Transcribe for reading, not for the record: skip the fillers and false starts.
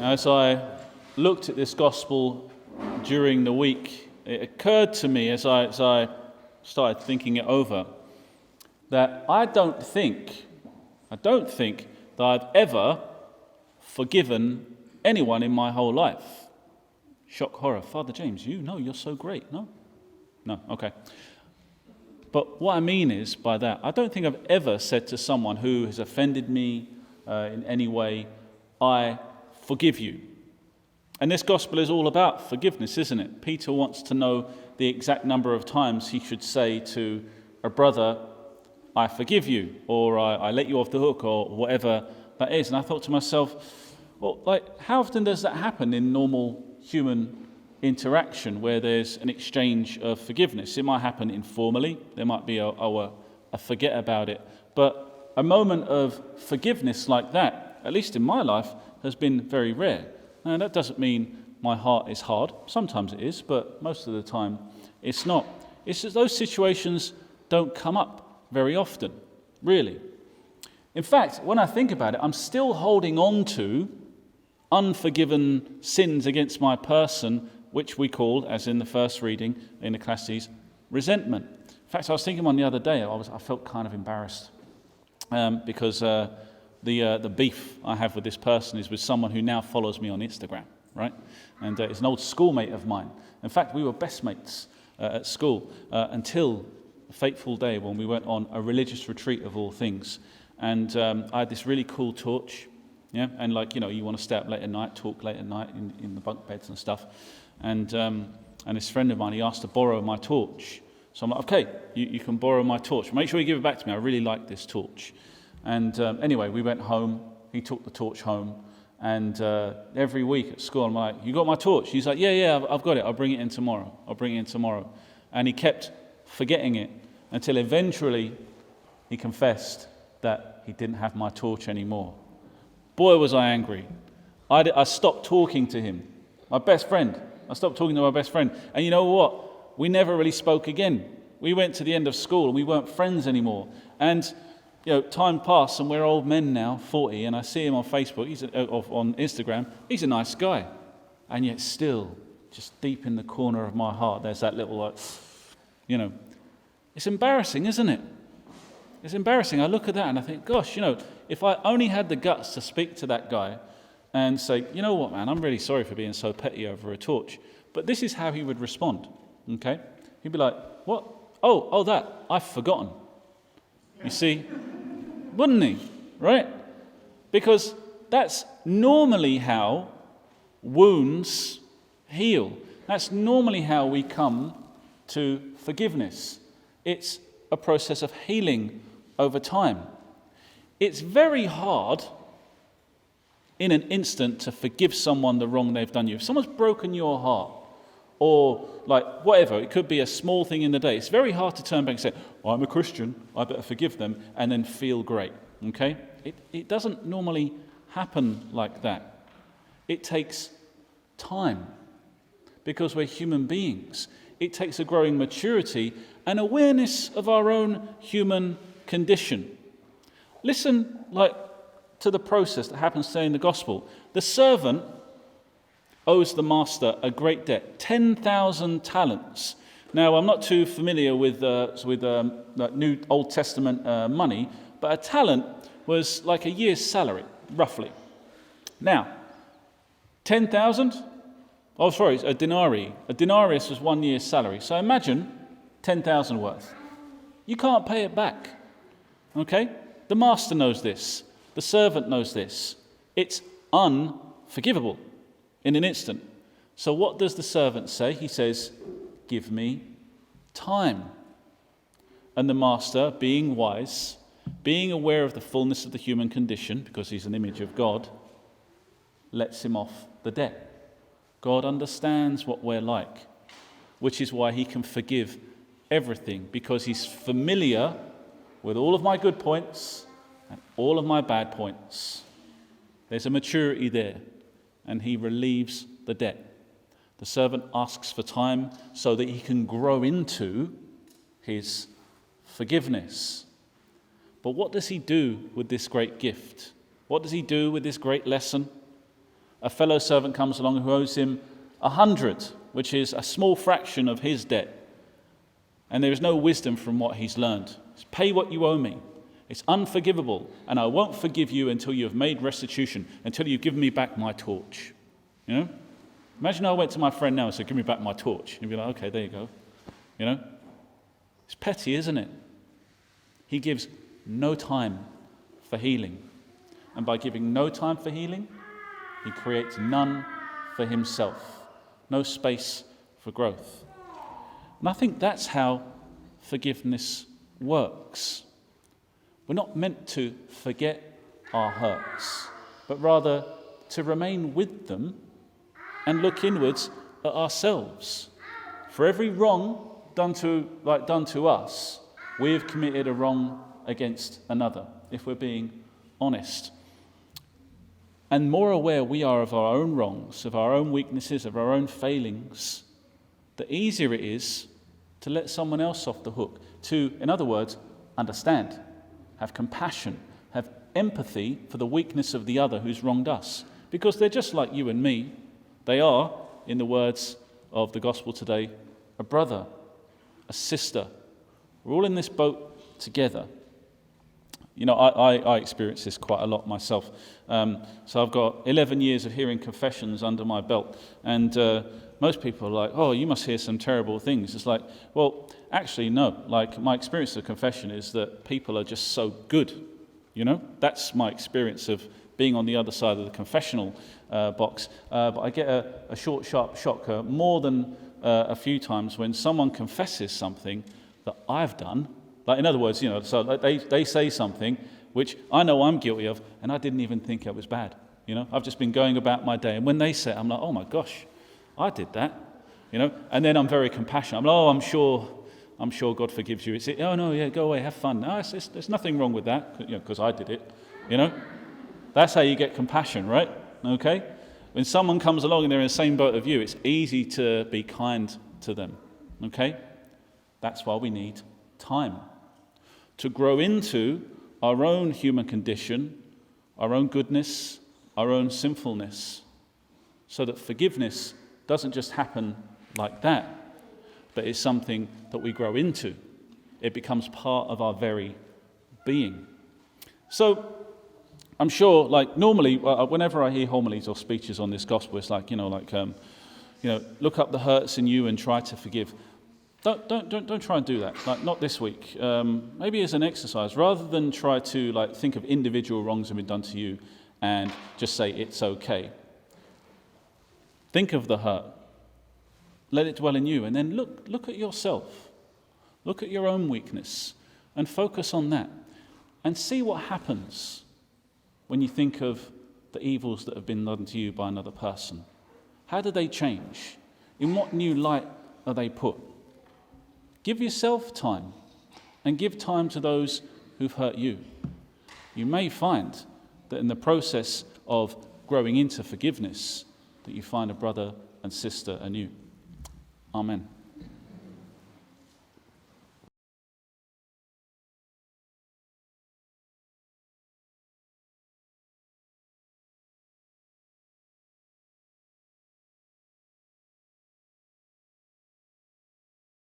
As I looked at this gospel during the week, it occurred to me as I started thinking it over that I don't think that I've ever forgiven anyone in my whole life. Shock, horror. Father James, you're so great. No? Okay. But what I mean is by that, I don't think I've ever said to someone who has offended me in any way, I forgive you. And this gospel is all about forgiveness, isn't it? Peter wants to know the exact number of times he should say to a brother, I forgive you, or I let you off the hook, or whatever that is. And I thought to myself, well, how often does that happen in normal human interaction where there's an exchange of forgiveness? It might happen informally. There might be a forget about it. But a moment of forgiveness like that, at least in my life, has been very rare. And that doesn't mean my heart is hard. Sometimes it is, but most of the time it's not. It's just those situations don't come up very often, really. In fact, when I think about it, I'm still holding on to unforgiven sins against my person, which we called, as in the first reading in Ecclesiastes, resentment. In fact, I was thinking one the other day, I felt kind of embarrassed because the beef I have with this person is with someone who now follows me on Instagram, right? And it's an old schoolmate of mine. In fact, we were best mates at school until a fateful day when we went on a religious retreat of all things. And I had this really cool torch, yeah? And you want to stay up late at night, talk late at night in the bunk beds and stuff. And this friend of mine, he asked to borrow my torch. So I'm like, okay, you can borrow my torch. Make sure you give it back to me. I really like this torch. And anyway, we went home. He took the torch home. And every week at school, I'm like, you got my torch? He's like, yeah, I've got it. I'll bring it in tomorrow. And he kept forgetting it until eventually he confessed that he didn't have my torch anymore. Boy, was I angry. I stopped talking to him, my best friend. I stopped talking to my best friend. And you know what? We never really spoke again. We went to the end of school and we weren't friends anymore. And time passed and we're old men now, 40, and I see him on Facebook, on Instagram. He's a nice guy. And yet still, just deep in the corner of my heart, there's that little, it's embarrassing, isn't it? It's embarrassing. I look at that and I think, gosh, if I only had the guts to speak to that guy and say, you know what, man, I'm really sorry for being so petty over a torch. But this is how he would respond, okay? He'd be like, what? Oh, that, I've forgotten. You see? Wouldn't he? Right? Because that's normally how wounds heal. That's normally how we come to forgiveness. It's a process of healing over time. It's very hard in an instant to forgive someone the wrong they've done you. If someone's broken your heart, or whatever, it could be a small thing in the day, it's very hard to turn back and say, I'm a Christian, I better forgive them, and then feel great, okay? It doesn't normally happen like that. It takes time, because we're human beings. It takes a growing maturity and awareness of our own human condition. Listen to the process that happens today in the gospel. The servant owes the master a great debt, 10,000 talents. Now, I'm not too familiar with New Old Testament money, but a talent was like a year's salary, roughly. Now, 10,000? Oh, sorry, a denarius. A denarius was 1 year's salary. So imagine 10,000 worth. You can't pay it back, okay? The master knows this. The servant knows this. It's unforgivable in an instant. So what does the servant say? He says, give me time. And the master, being wise, being aware of the fullness of the human condition, because he's an image of God, lets him off the debt. God understands what we're like, which is why he can forgive everything, because he's familiar with all of my good points and all of my bad points. There's a maturity there, and he relieves the debt. The servant asks for time so that he can grow into his forgiveness. But what does he do with this great gift? What does he do with this great lesson? A fellow servant comes along who owes him 100, which is a small fraction of his debt. And there is no wisdom from what he's learned. It's pay what you owe me. It's unforgivable, and I won't forgive you until you have made restitution, until you've given me back my torch. You know? Imagine I went to my friend now and said, give me back my torch. He'd be like, okay, there you go. You know? It's petty, isn't it? He gives no time for healing. And by giving no time for healing, he creates none for himself. No space for growth. And I think that's how forgiveness works. We're not meant to forget our hurts, but rather to remain with them and look inwards at ourselves. For every wrong done to us, we have committed a wrong against another, if we're being honest. And more aware we are of our own wrongs, of our own weaknesses, of our own failings, the easier it is to let someone else off the hook, to, in other words, understand, have compassion, have empathy for the weakness of the other who's wronged us. Because they're just like you and me. They are, in the words of the gospel today, a brother, a sister. We're all in this boat together. You know, I experience this quite a lot myself. So I've got 11 years of hearing confessions under my belt. And most people are like, oh, you must hear some terrible things. It's like, well, actually, no. Like, my experience of confession is that people are just so good. You know, that's my experience of being on the other side of the confessional box. But I get a short, sharp shock more than a few times when someone confesses something that I've done. Like, in other words, you know, so they say something which I know I'm guilty of, and I didn't even think it was bad. You know, I've just been going about my day, and when they say it, I'm like, oh my gosh, I did that. You know, and then I'm very compassionate. I'm like, oh, I'm sure God forgives you. It's, oh no, yeah, go away, have fun. No, there's nothing wrong with that, you know, because I did it. You know, that's how you get compassion, right? Okay. When someone comes along and they're in the same boat of you, it's easy to be kind to them. Okay, that's why we need time to grow into our own human condition, our own goodness, our own sinfulness, so that forgiveness doesn't just happen like that, but it's something that we grow into. It becomes part of our very being. So I'm sure, like, normally, whenever I hear homilies or speeches on this gospel, it's like, look up the hurts in you and try to forgive. Don't try and do that. Like, not this week. Maybe as an exercise, rather than try to think of individual wrongs that have been done to you and just say it's okay. Think of the hurt. Let it dwell in you, and then look at yourself. Look at your own weakness and focus on that, and see what happens when you think of the evils that have been done to you by another person. How do they change? In what new light are they put? Give yourself time, and give time to those who've hurt you. You may find that in the process of growing into forgiveness, that you find a brother and sister anew. Amen.